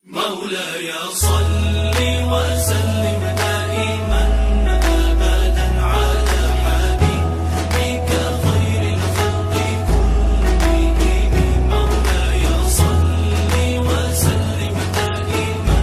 مولاي صل وسلم دائما أبدا على حبيبك خير الخلق كلهم. مولاي صل وسلم دائما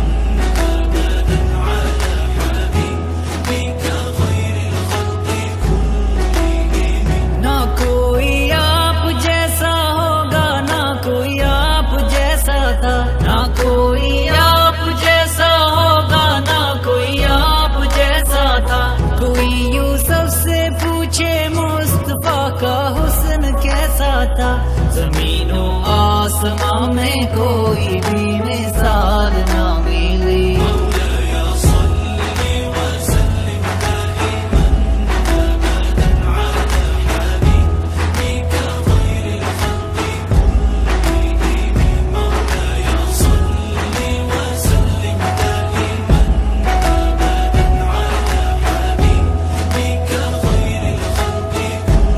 أبدا على حبيبك خير الخلق كلهم. ना कोई आप जैसा होगा, ना कोई आप जैसा था, ना कोई आप जैसा होगा, ना कोई आप जैसा था। कोई यूसुफ से पूछे मुस्तफा का हुस्न कैसा था। जमीनों आसमां में कोई भी मिसाल ना मिली। مولاي صل وسلم دائما أبدا على حبيبك خير الخلق كلهم. مولاي صل وسلم دائما أبدا على حبيبك خير الخلق كلهم.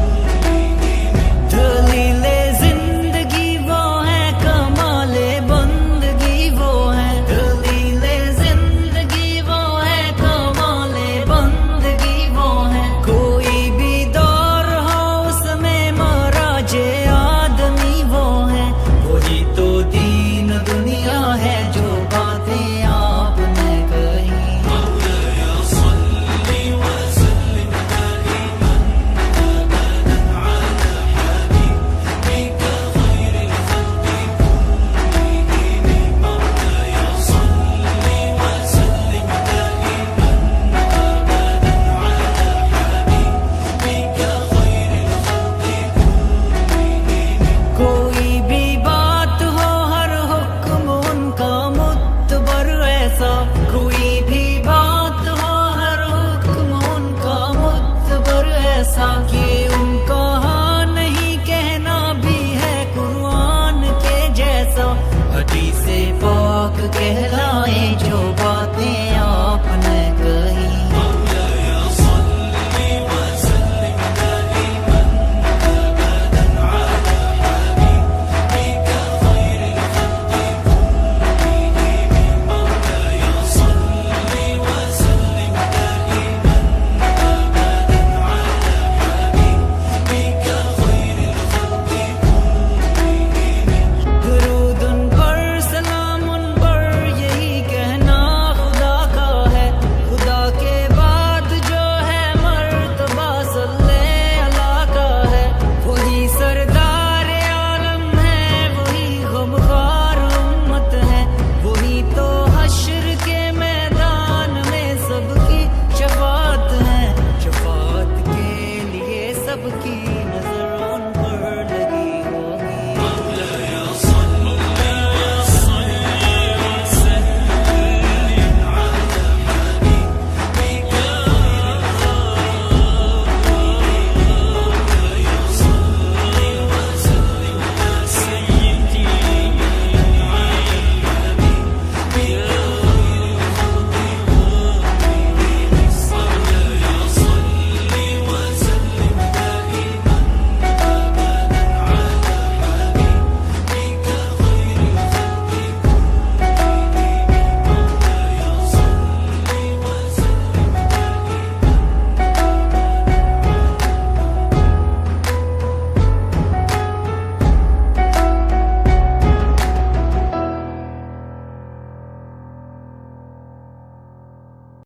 दलीले जिंदगी वो है, कमाले बंदगी वो है। दलीले जिंदगी वो है, कमाले बंदगी वो है। कोई भी दौर हो उसमें महाराजे आदमी वो है। वही तो दीन दुनिया है जो बातें आपने कही। مولاي صل وسلم دائما أبدا على حبيبك خير الخلق كلهم. مولاي صل وسلم دائما أبدا على حبيبك خير الخلق كلهم. कोई भी बात हो हर हुक्म उनका मुतबर ऐसा। कोई भी बात हो हर हुक्म उनका मुतबर ऐसा। कि उनका हाँ नहीं कहना भी है कुरान के जैसा। हदीसे पाक कह